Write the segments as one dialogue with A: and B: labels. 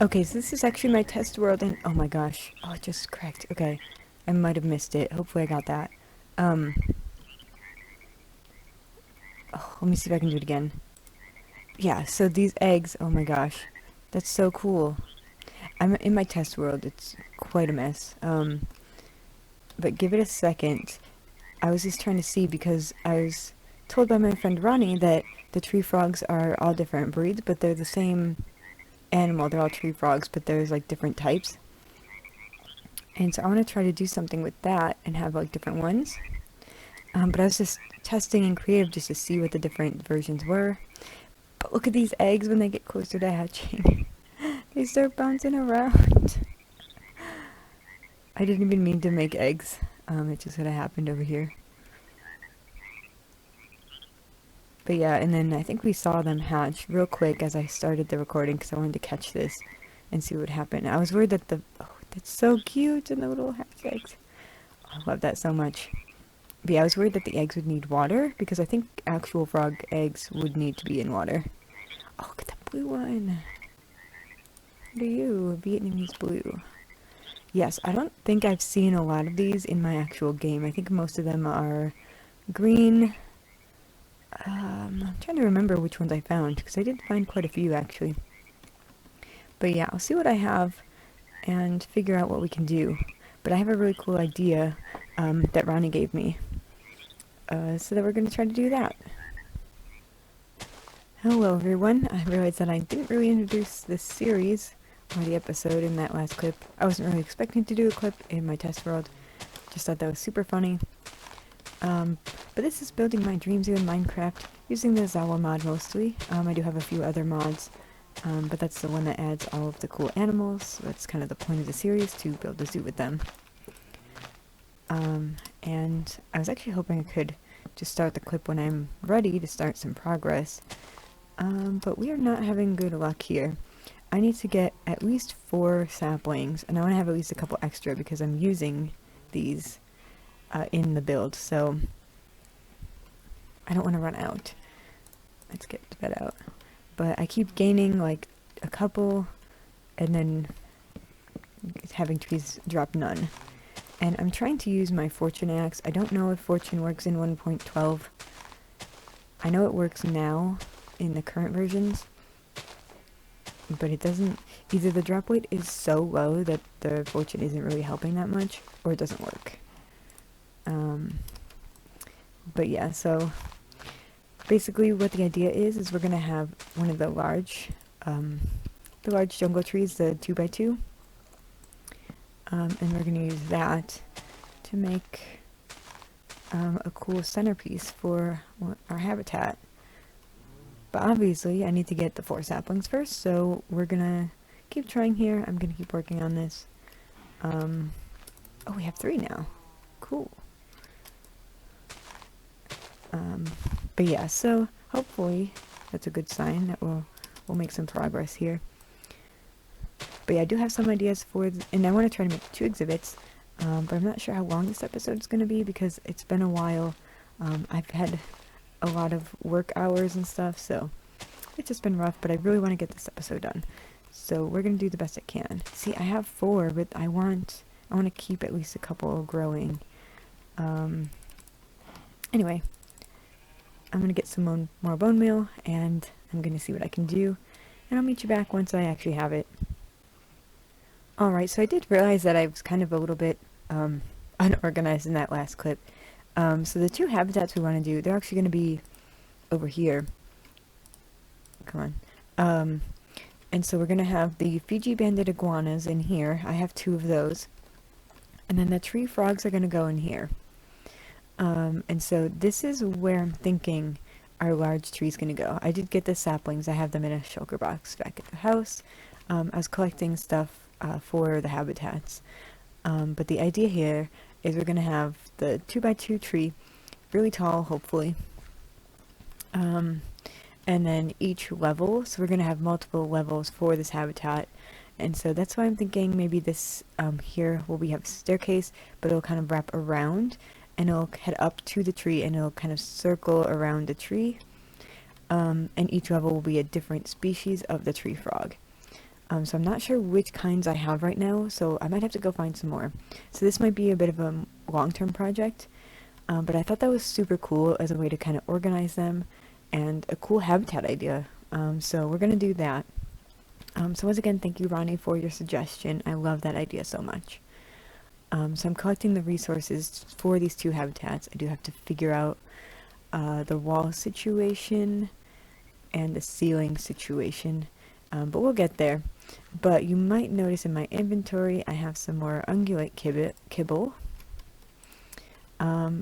A: Okay, so this is actually my test world, and oh my gosh. Oh, it just cracked. Okay, I might have missed it. Hopefully I got that. Um, oh, let me see if I can do it again. Yeah, so these eggs, oh my gosh. That's so cool. I'm in my test world. It's quite a mess. But give it a second. I was just trying to see because I was told by my friend Ronnie that the tree frogs are all different breeds, but they're the same animal. They're all tree frogs, but there's like different types. And so I want to try to do something with that and have like different ones. But I was just testing in creative just to see what the different versions were. But look at these eggs when they get closer to hatching. They start bouncing around. I didn't even mean to make eggs. It just sort of happened over here. But yeah, and then I think we saw them hatch real quick as I started the recording because I wanted to catch this and see what happened. I was worried that oh, that's so cute, and the little hatch eggs. I love that so much. But yeah, I was worried that the eggs would need water because I think actual frog eggs would need to be in water. Oh, look at the blue one. What are you? Vietnamese blue. Yes, I don't think I've seen a lot of these in my actual game. I think most of them are green. I'm trying to remember which ones I found because I did find quite a few actually. But yeah, I'll see what I have and figure out what we can do. But I have a really cool idea that Ronnie gave me. So that we're going to try to do that. Hello everyone. I realized that I didn't really introduce this series or the episode in that last clip. I wasn't really expecting to do a clip in my test world. Just thought that was super funny. But this is building my dream zoo in Minecraft using the Zawa mod mostly. I do have a few other mods, but that's the one that adds all of the cool animals. So that's kind of the point of the series, to build a zoo with them. And I was actually hoping I could just start the clip when I'm ready to start some progress. But we are not having good luck here. I need to get at least 4 saplings, and I want to have at least a couple extra because I'm using these in the build, so I don't want to run out. Let's get the bed out. But I keep gaining like a couple and then having trees drop none. And I'm trying to use my fortune axe. I don't know if fortune works in 1.12. I know it works now in the current versions, but it doesn't. Either the drop weight is so low that the fortune isn't really helping that much, or it doesn't work. But yeah, so basically what the idea is we're gonna have one of the large jungle trees, the 2x2, and we're gonna use that to make a cool centerpiece for our habitat. But obviously I need to get the 4 saplings first, so we're gonna keep trying here. I'm gonna keep working on this. Oh, we have 3 now. Cool. But yeah, so hopefully that's a good sign that we'll make some progress here. But yeah, I do have some ideas for, and I want to try to make 2 exhibits, but I'm not sure how long this episode is going to be because it's been a while. I've had a lot of work hours and stuff, so it's just been rough, but I really want to get this episode done. So we're going to do the best I can. See, I have 4, but I want to keep at least a couple growing. Anyway, I'm going to get some more bone meal, and I'm going to see what I can do, and I'll meet you back once I actually have it. Alright, so I did realize that I was kind of a little bit unorganized in that last clip. So the 2 habitats we want to do, they're actually going to be over here. Come on. And so we're going to have the Fiji banded iguanas in here. I have 2 of those. And then the tree frogs are going to go in here. And so this is where I'm thinking our large tree is going to go. I did get the saplings. I have them in a shulker box back at the house. I was collecting stuff for the habitats. But the idea here is we're going to have the 2x2 tree, really tall, hopefully. And then each level, so we're going to have multiple levels for this habitat. And so that's why I'm thinking maybe this here will have a staircase, but it'll kind of wrap around, and it'll head up to the tree, and it'll kind of circle around the tree. And each level will be a different species of the tree frog. So I'm not sure which kinds I have right now, so I might have to go find some more. So this might be a bit of a long-term project, but I thought that was super cool as a way to kind of organize them and a cool habitat idea. So we're going to do that. So once again, thank you, Ronnie, for your suggestion. I love that idea so much. So I'm collecting the resources for these two habitats. I do have to figure out the wall situation and the ceiling situation, but we'll get there. But you might notice in my inventory I have some more ungulate kibble.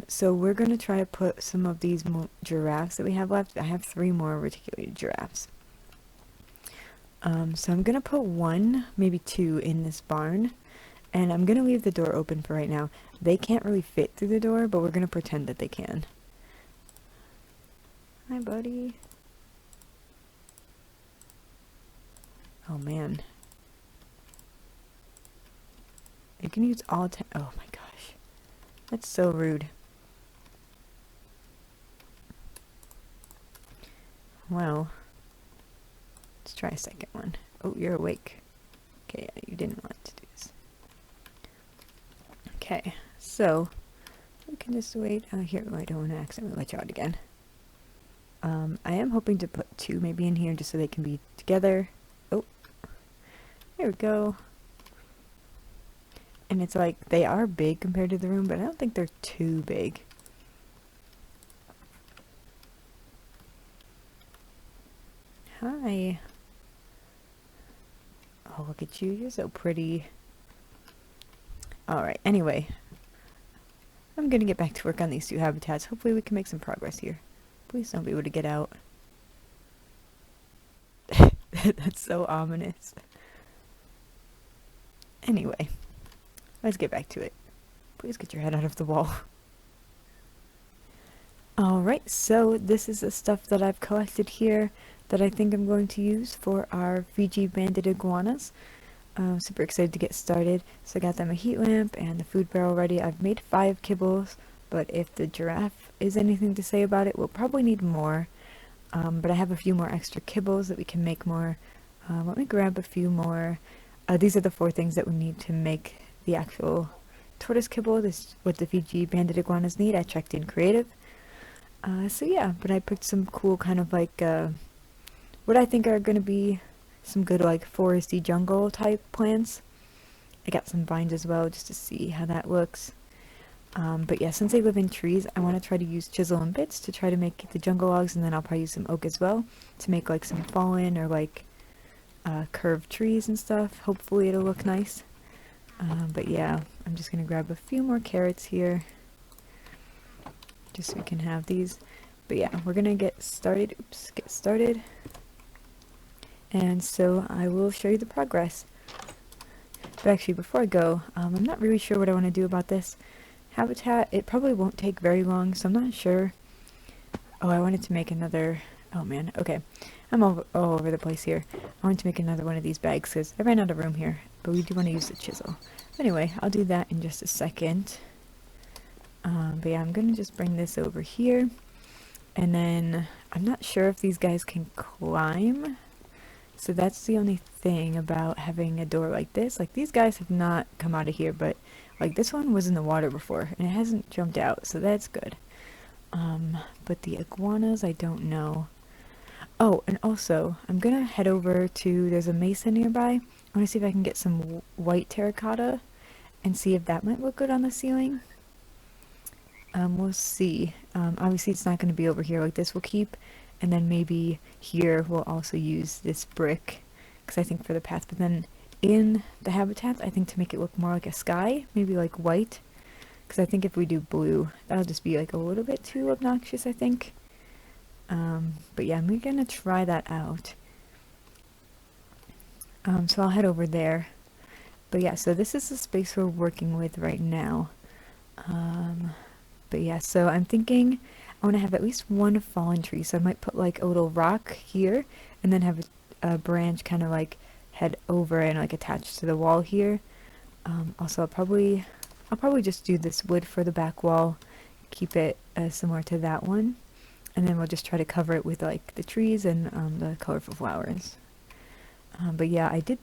A: So we're going to try to put some of these giraffes that we have left. I have 3 more reticulated giraffes. So I'm going to put 1, maybe 2 in this barn. And I'm going to leave the door open for right now. They can't really fit through the door, but we're going to pretend that they can. Hi, buddy. Oh, man. You can use all oh my gosh. That's so rude. Well, let's try a second one. Oh, you're awake. Okay, yeah, you didn't want to do this. Okay, so we can just wait. Here, I don't want to accidentally let you out again. I am hoping to put 2 maybe in here just so they can be together. Oh, there we go. And it's like, they are big compared to the room, but I don't think they're too big. Hi. Oh, look at you. You're so pretty. Alright, anyway. I'm gonna get back to work on these 2 habitats. Hopefully we can make some progress here. Please don't be able to get out. That's so ominous. Anyway, let's get back to it. Please get your head out of the wall. Alright, so this is the stuff that I've collected here that I think I'm going to use for our Fiji banded iguanas. Super excited to get started. So I got them a heat lamp and the food barrel ready. I've made 5 kibbles, but if the giraffe is anything to say about it, we'll probably need more. But I have a few more extra kibbles that we can make more. Let me grab a few more. These are the 4 things that we need to make the actual tortoise kibble. This is what the Fiji banded iguanas need. I checked in creative. So yeah, but I picked some cool kind of like, what I think are going to be some good like foresty jungle type plants. I got some vines as well just to see how that looks. But yeah, since I live in trees, I want to try to use chisel and bits to try to make the jungle logs, and then I'll probably use some oak as well to make like some fallen or like curved trees and stuff. Hopefully it'll look nice. But yeah, I'm just going to grab a few more carrots here just so we can have these. But yeah, we're going to get started. Get started. And so I will show you the progress. But actually, before I go, I'm not really sure what I want to do about this habitat. It probably won't take very long, so I'm not sure. Oh, I wanted to make another... Oh man, okay. I'm all over the place here. I wanted to make another one of these bags because I ran out of room here, but we do want to use the chisel. Anyway, I'll do that in just a second. But yeah, I'm going to just bring this over here. And then I'm not sure if these guys can climb. So that's the only thing about having a door like this. Like, these guys have not come out of here, but like this one was in the water before and it hasn't jumped out, so that's good. But the iguanas, I don't know. Oh, and also I'm gonna head over to, there's a mesa nearby. I want to see if I can get some white terracotta and see if that might look good on the ceiling. We'll see. Obviously it's not going to be over here like this. We'll keep, and then maybe here we'll also use this brick because I think for the path. But then in the habitat, I think to make it look more like a sky, maybe like white, because I think if we do blue, that'll just be like a little bit too obnoxious, I think. But yeah, we're gonna try that out. So I'll head over there. But yeah, so this is the space we're working with right now. But yeah, so I'm thinking I want to have at least one fallen tree, so I might put like a little rock here, and then have a branch kind of like head over and like attached to the wall here. Also, I'll probably just do this wood for the back wall, keep it similar to that one, and then we'll just try to cover it with like the trees and the colorful flowers. But yeah, I did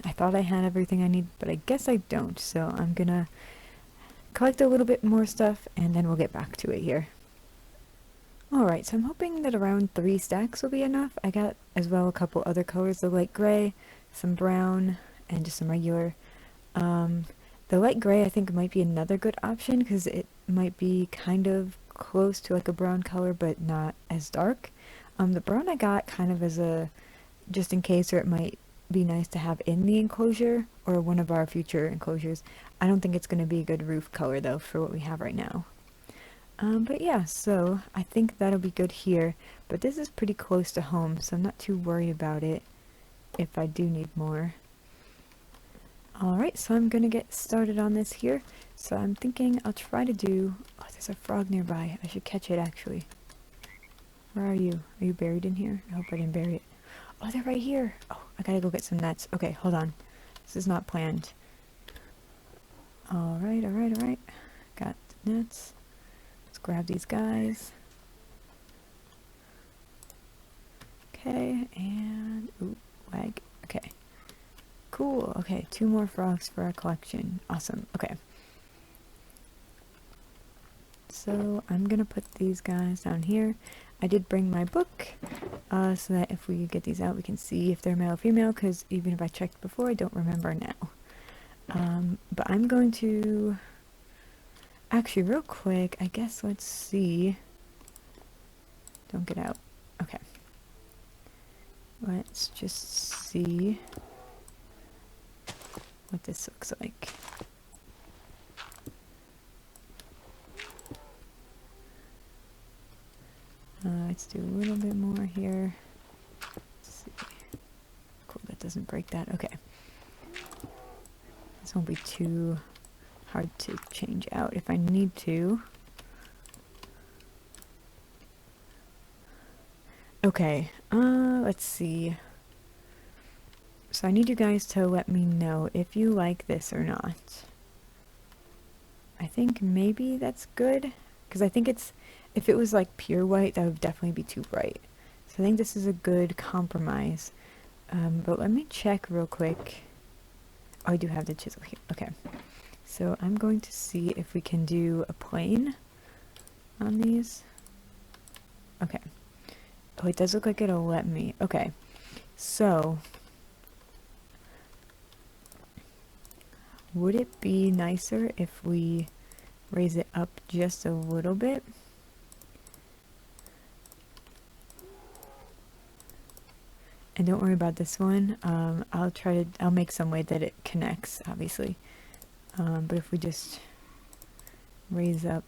A: I thought I had everything I need, but I guess I don't, so I'm gonna collect a little bit more stuff and then we'll get back to it here. Alright, so I'm hoping that around 3 stacks will be enough. I got as well a couple other colors, the light gray, some brown, and just some regular. The light gray I think might be another good option because it might be kind of close to like a brown color but not as dark. The brown I got kind of as a just in case, or it might be nice to have in the enclosure or one of our future enclosures. I don't think it's going to be a good roof color though for what we have right now. But yeah, so I think that'll be good here, but this is pretty close to home, so I'm not too worried about it if I do need more. Alright, so I'm gonna get started on this here. So I'm thinking I'll try to do... Oh, there's a frog nearby. I should catch it, actually. Where are you? Are you buried in here? I hope I didn't bury it. Oh, they're right here! Oh, I gotta go get some nets. Okay, hold on. This is not planned. Alright, alright, alright. Got the nets. Let's grab these guys. Okay, and... Ooh, lag. Okay. Cool. Okay, 2 more frogs for our collection. Awesome. Okay. So I'm gonna put these guys down here. I did bring my book, so that if we get these out, we can see if they're male or female, because even if I checked before, I don't remember now. But I'm going to... Actually, real quick, I guess let's see. Don't get out. Okay. Let's just see what this looks like. Let's do a little bit more here. Let's see. Cool, that doesn't break that. Okay. This won't be too hard to change out if I need to. Okay, let's see. So I need you guys to let me know if you like this or not. I think maybe that's good, because I think it's, if it was like pure white, that would definitely be too bright. So I think this is a good compromise. But let me check real quick. Oh, I do have the chisel here. Okay. So I'm going to see if we can do a plane on these. Okay. Oh, it does look like it'll let me. Okay. So... would it be nicer if we raise it up just a little bit? And don't worry about this one. I'll make some way that it connects, obviously. But if we just raise up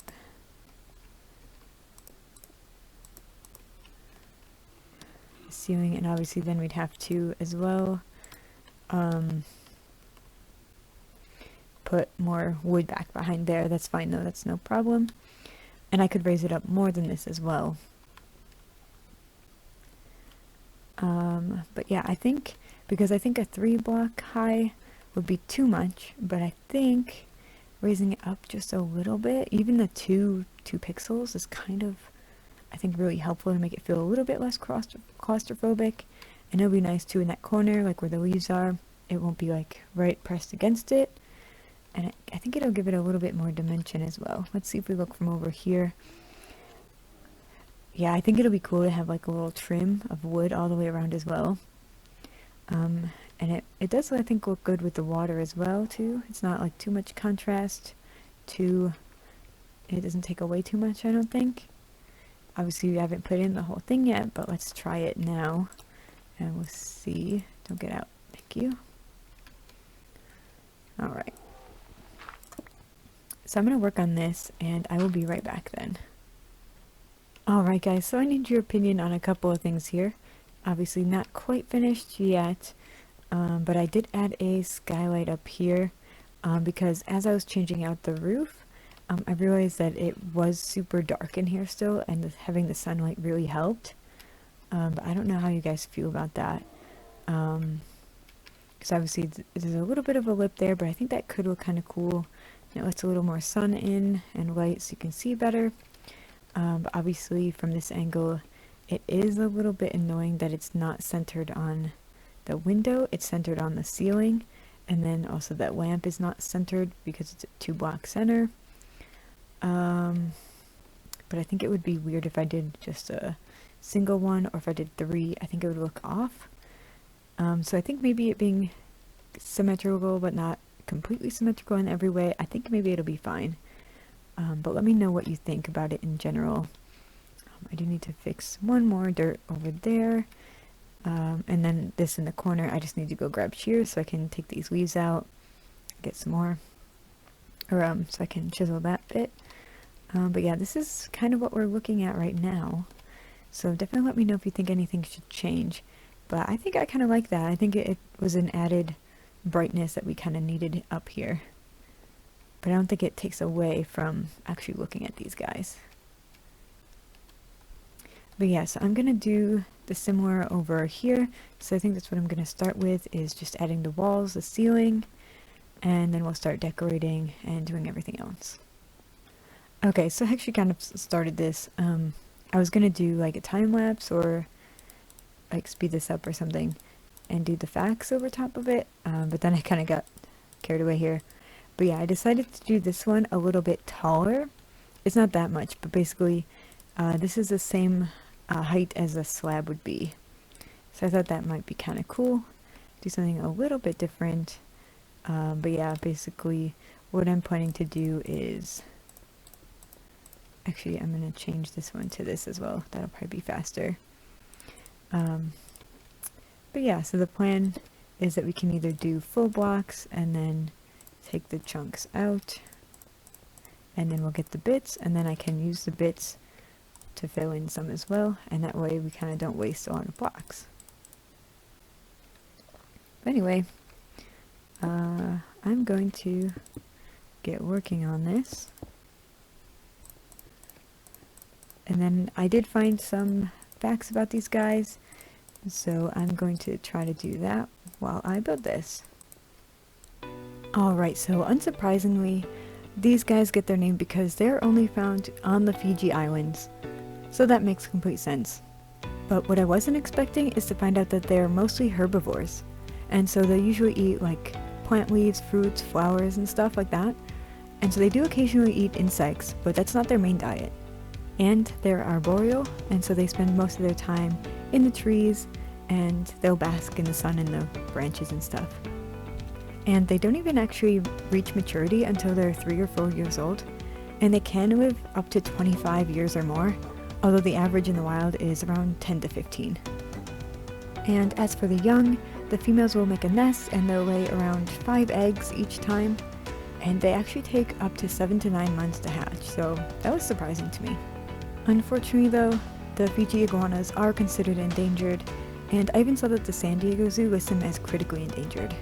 A: the ceiling, and obviously then we'd have to as well put more wood back behind there. That's fine though, that's no problem. And I could raise it up more than this as well. But yeah, I think, because I think a 3-block high would be too much, but I think raising it up just a little bit, even the 2 pixels is kind of, I think, really helpful to make it feel a little bit less claustrophobic. And it'll be nice too in that corner, like where the leaves are. It won't be like right pressed against it. And I think it'll give it a little bit more dimension as well. Let's see if we look from over here. Yeah, I think it'll be cool to have like a little trim of wood all the way around as well. And it does, I think, look good with the water as well too. It's not like too much contrast to, it doesn't take away too much, I don't think. Obviously we haven't put in the whole thing yet, but let's try it now. And we'll see. Don't get out. Thank you. Alright. So I'm going to work on this, and I will be right back then. Alright guys, so I need your opinion on a couple of things here. Obviously not quite finished yet, but I did add a skylight up here, because as I was changing out the roof, I realized that it was super dark in here still, and having the sunlight really helped. But I don't know how you guys feel about that. Because obviously there's a little bit of a lip there, but I think that could look kind of cool. And it lets a little more sun in and light so you can see better. But obviously from this angle, it is a little bit annoying that it's not centered on the window, it's centered on the ceiling, and then also that lamp is not centered because it's a 2-block center. But I think it would be weird if I did just a single one, or if I did 3, I think it would look off. So I think maybe it being symmetrical but not completely symmetrical in every way, I think maybe it'll be fine. But let me know what you think about it in general. I do need to fix one more dirt over there. And then this in the corner, I just need to go grab shears so I can take these leaves out, get some more, or so I can chisel that bit. But yeah, this is kind of what we're looking at right now. So definitely let me know if you think anything should change. But I think I kind of like that. I think it was an added brightness that we kind of needed up here. But I don't think it takes away from actually looking at these guys. But yeah, so I'm going to do the similar over here. So I think that's what I'm going to start with, is just adding the walls, the ceiling, and then we'll start decorating and doing everything else. Okay, so I actually kind of started this. I was going to do like a time lapse or like speed this up or something and do the facts over top of it, but then I kind of got carried away here. But yeah, I decided to do this one a little bit taller. It's not that much, but basically this is the same height as a slab would be. So I thought that might be kind of cool. Do something a little bit different. But yeah, basically what I'm planning to do is... Actually, I'm going to change this one to this as well. That'll probably be faster. But yeah, so the plan is that we can either do full blocks and then take the chunks out, and then we'll get the bits, and then I can use the bits to fill in some as well, and that way we kind of don't waste a lot of blocks. But anyway, I'm going to get working on this. And then I did find some facts about these guys, so I'm going to try to do that while I build this. Alright, so unsurprisingly, these guys get their name because they're only found on the Fiji Islands, so that makes complete sense. But what I wasn't expecting is to find out that they're mostly herbivores, and so they usually eat like plant leaves, fruits, flowers, and stuff like that, and so they do occasionally eat insects, but that's not their main diet. And they're arboreal, and so they spend most of their time in the trees, and they'll bask in the sun and the branches and stuff. And they don't even actually reach maturity until they're 3 or 4 years old, and they can live up to 25 years or more, although the average in the wild is around 10 to 15. And as for the young, the females will make a nest and they'll lay around 5 eggs each time, and they actually take up to 7 to 9 months to hatch, so that was surprising to me. Unfortunately though, the Fiji iguanas are considered endangered, and I even saw that the San Diego Zoo lists them as critically endangered.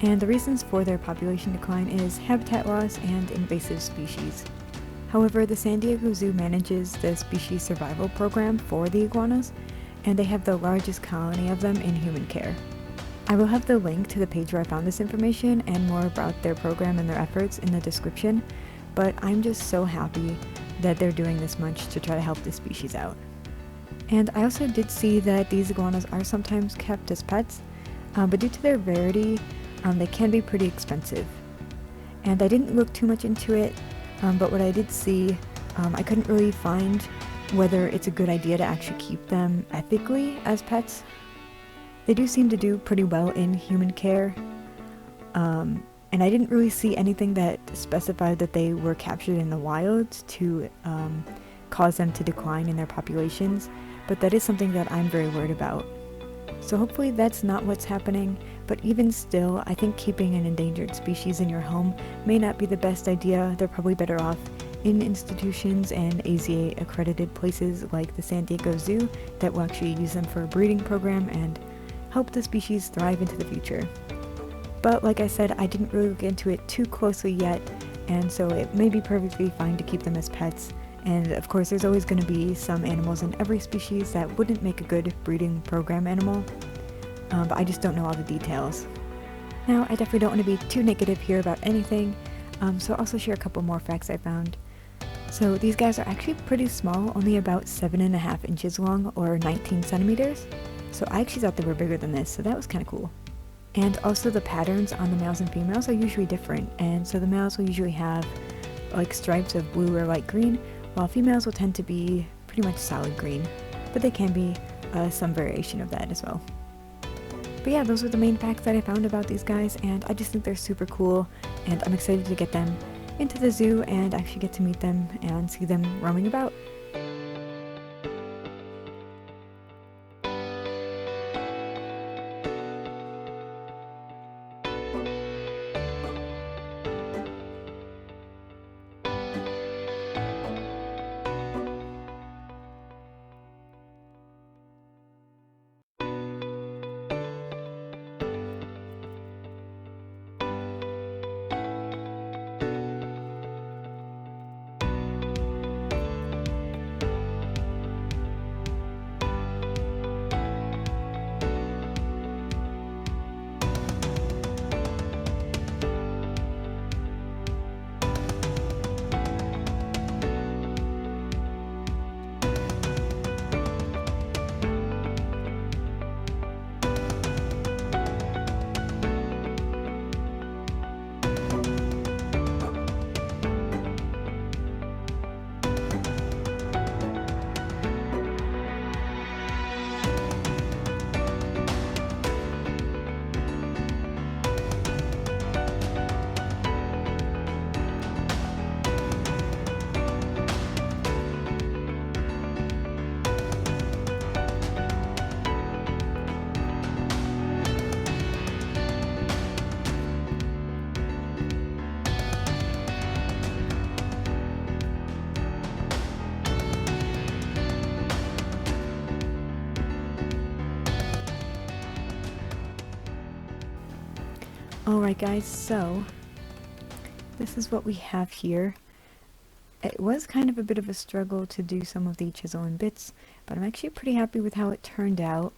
A: And the reasons for their population decline is habitat loss and invasive species. However, the San Diego Zoo manages the species survival program for the iguanas, and they have the largest colony of them in human care. I will have the link to the page where I found this information and more about their program and their efforts in the description, but I'm just so happy that they're doing this much to try to help this species out. And I also did see that these iguanas are sometimes kept as pets, but due to their rarity, they can be pretty expensive. And I didn't look too much into it, but what I did see, I couldn't really find whether it's a good idea to actually keep them ethically as pets. They do seem to do pretty well in human care, and I didn't really see anything that specified that they were captured in the wild to cause them to decline in their populations, but that is something that I'm very worried about. So hopefully that's not what's happening, but even still, I think keeping an endangered species in your home may not be the best idea. They're probably better off in institutions and AZA accredited places like the San Diego Zoo that will actually use them for a breeding program and help the species thrive into the future. But like I said, I didn't really look into it too closely yet, and so it may be perfectly fine to keep them as pets. And of course, there's always going to be some animals in every species that wouldn't make a good breeding program animal, but I just don't know all the details. Now, I definitely don't want to be too negative here about anything, so I'll also share a couple more facts I found. So these guys are actually pretty small, only about 7.5 inches long or 19 centimeters. So I actually thought they were bigger than this, so that was kind of cool. And also the patterns on the males and females are usually different, and so the males will usually have like stripes of blue or light green, while females will tend to be pretty much solid green, but they can be some variation of that as well. But yeah, those were the main facts that I found about these guys, and I just think they're super cool, and I'm excited to get them into the zoo and actually get to meet them and see them roaming about. Alright guys, so this is what we have here. It was kind of a bit of a struggle to do some of the chisel and bits, but I'm actually pretty happy with how it turned out.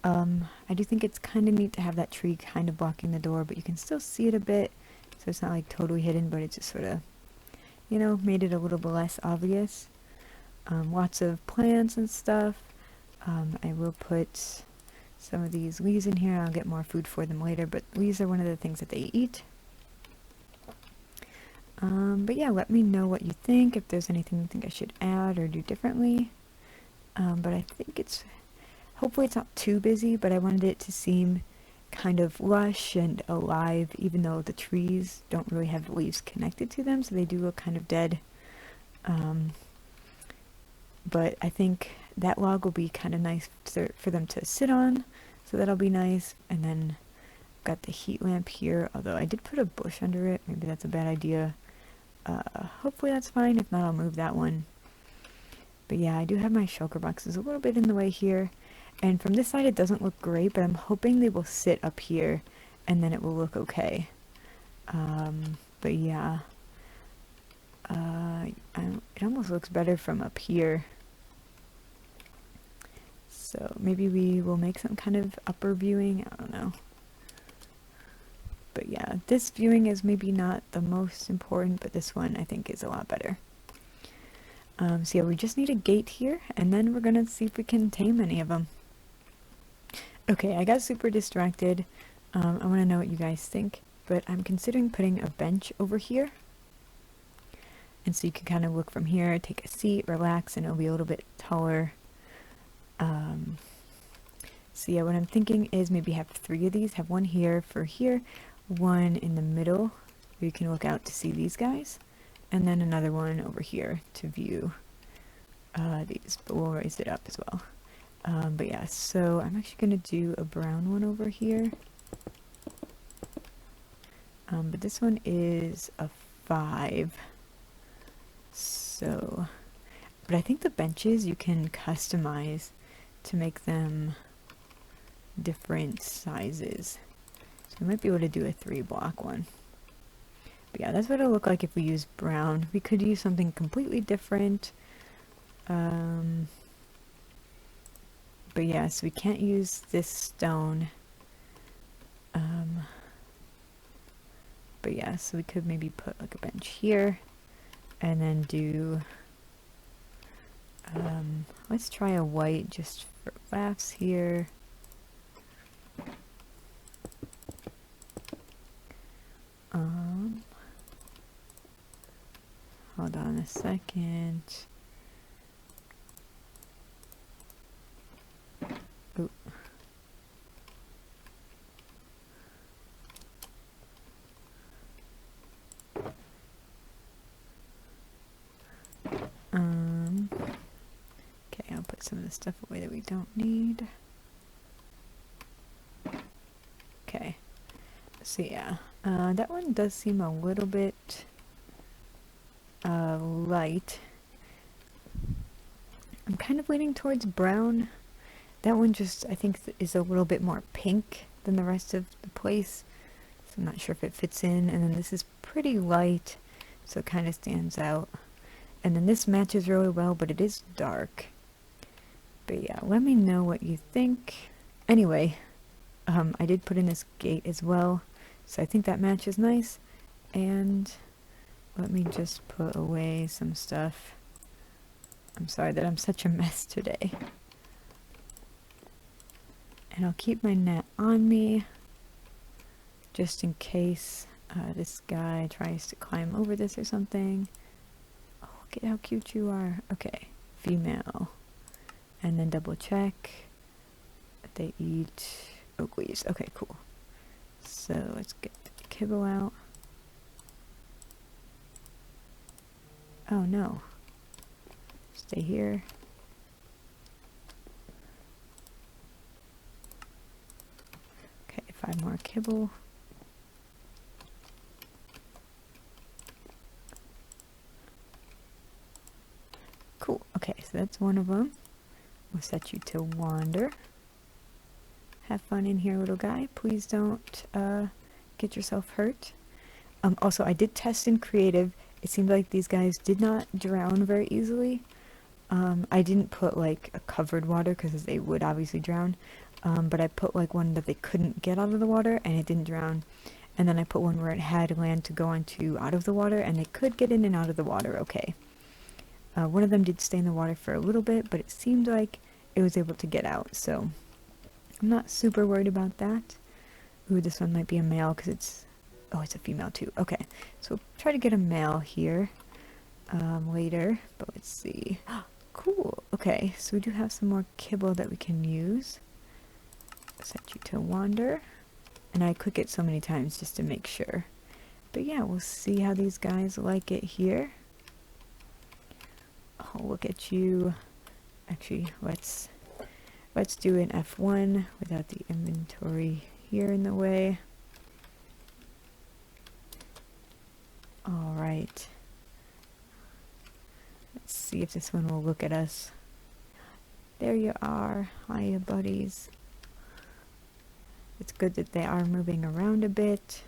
A: I do think it's kind of neat to have that tree kind of blocking the door, but you can still see it a bit, so it's not like totally hidden, but it just sort of, you know, made it a little bit less obvious. Lots of plants and stuff. I will put some of these leaves in here. I'll get more food for them later, but leaves are one of the things that they eat. But yeah, let me know what you think, if there's anything you think I should add or do differently. But I think hopefully it's not too busy, but I wanted it to seem kind of lush and alive, even though the trees don't really have leaves connected to them, so they do look kind of dead. But I think that log will be kind of nice for them to sit on, so that'll be nice. And then got the heat lamp here, although I did put a bush under it. Maybe that's a bad idea. Hopefully that's fine. If not, I'll move that one. But yeah, I do have my shulker boxes a little bit in the way here. And from this side it doesn't look great, but I'm hoping they will sit up here and then it will look okay. But yeah. It almost looks better from up here. So maybe we will make some kind of upper viewing, I don't know. But yeah, this viewing is maybe not the most important, but this one I think is a lot better. So yeah, we just need a gate here, and then we're gonna see if we can tame any of them. Okay, I got super distracted. I want to know what you guys think, but I'm considering putting a bench over here. And so you can kind of look from here, take a seat, relax, and it'll be a little bit taller. So yeah, what I'm thinking is maybe have 3 of these. Have one here for here, one in the middle where you can look out to see these guys, and then another one over here to view these, but we'll raise it up as well. But yeah, so I'm actually going to do a brown one over here. But this one is a 5. So, but I think the benches you can customize to make them different sizes. So we might be able to do a 3-block one. But yeah, that's what it'll look like if we use brown. We could use something completely different. But yeah, so we can't use this stone. But yeah, so we could maybe put like a bench here and then do, let's try a white just for laughs here. want... Ooh. Okay, I'll put some of the stuff away that we don't need. Okay, so yeah, that one does seem a little bit light. I'm kind of leaning towards brown. That one just, I think, is a little bit more pink than the rest of the place. So I'm not sure if it fits in. And then this is pretty light, so it kind of stands out. And then this matches really well, but it is dark. But yeah, let me know what you think. Anyway, I did put in this gate as well, so I think that matches nice. And let me just put away some stuff. I'm sorry that I'm such a mess today. And I'll keep my net on me, just in case this guy tries to climb over this or something. Oh, look at how cute you are. Okay, female. And then double check that they eat oak leaves. Okay, cool. So let's get the kibble out. Oh no. Stay here. Okay, 5 more kibble. Cool. Okay, so that's one of them. We'll set you to wander. Have fun in here, little guy. Please don't get yourself hurt. Also, I did test in creative. It seemed like these guys did not drown very easily. I didn't put like a covered water because they would obviously drown. But I put like one that they couldn't get out of the water and it didn't drown. And then I put one where it had land to go onto out of the water and they could get in and out of the water okay. One of them did stay in the water for a little bit, but it seemed like it was able to get out, so I'm not super worried about that. Ooh, this one might be a male because it's... Oh, it's a female too. Okay, so we'll try to get a male here later, but let's see. Cool. Okay, so we do have some more kibble that we can use. Set you to wander. And I click it so many times just to make sure. But yeah, we'll see how these guys like it here. Oh, look at you. Actually, let's do an F1 without the inventory here in the way. Alright. Let's see if this one will look at us. There you are. Hiya, buddies. It's good that they are moving around a bit.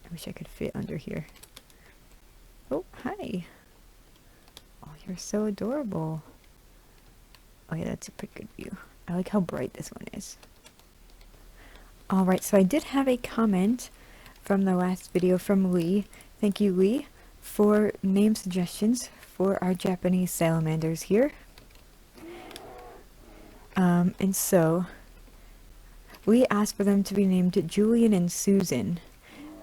A: I wish I could fit under here. Oh, hi. Oh, you're so adorable. Oh yeah, that's a pretty good view. I like how bright this one is. Alright, so I did have a comment from the last video from Lee. Thank you, Lee, for name suggestions for our Japanese salamanders here. And so, Lee asked for them to be named Julian and Susan.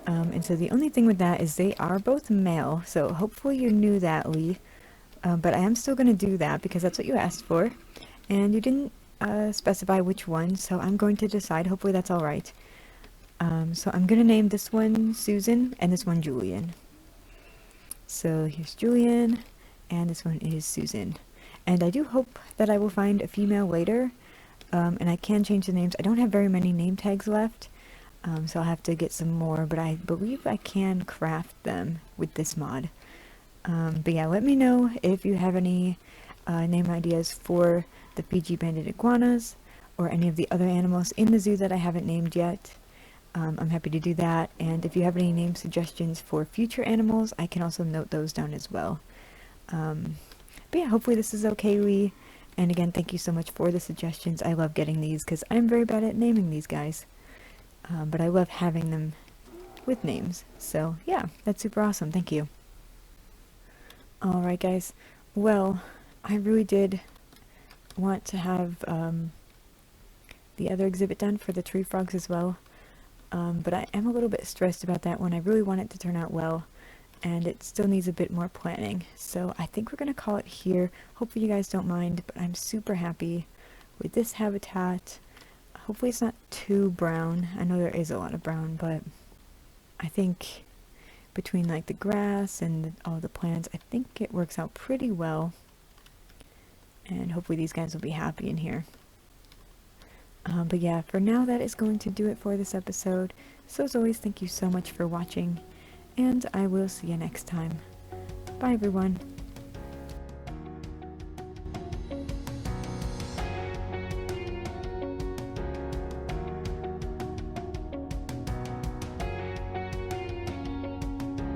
A: And so the only thing with that is they are both male, so hopefully you knew that, Lee. But I am still going to do that because that's what you asked for. And you didn't specify which one, so I'm going to decide. Hopefully that's alright. So I'm going to name this one Susan and this one Julian. So here's Julian, and this one is Susan. And I do hope that I will find a female later, and I can change the names. I don't have very many name tags left, so I'll have to get some more, but I believe I can craft them with this mod. But yeah, let me know if you have any name ideas for the Fiji banded iguanas, or any of the other animals in the zoo that I haven't named yet. I'm happy to do that, and if you have any name suggestions for future animals, I can also note those down as well. But yeah, hopefully this is okay, Lee. And again, thank you so much for the suggestions. I love getting these because I'm very bad at naming these guys. But I love having them with names. So yeah, that's super awesome. Thank you. Alright guys, well, I really did want to have the other exhibit done for the tree frogs as well. But I am a little bit stressed about that one. I really want it to turn out well. and it still needs a bit more planning. So I think we're going to call it here. Hopefully you guys don't mind, but I'm super happy with this habitat. Hopefully it's not too brown. I know there is a lot of brown, but I think between like the grass and all the plants, I think it works out pretty well. And hopefully these guys will be happy in here. But yeah, for now that is going to do it for this episode. So as always, thank you so much for watching, and I will see you next time. Bye everyone.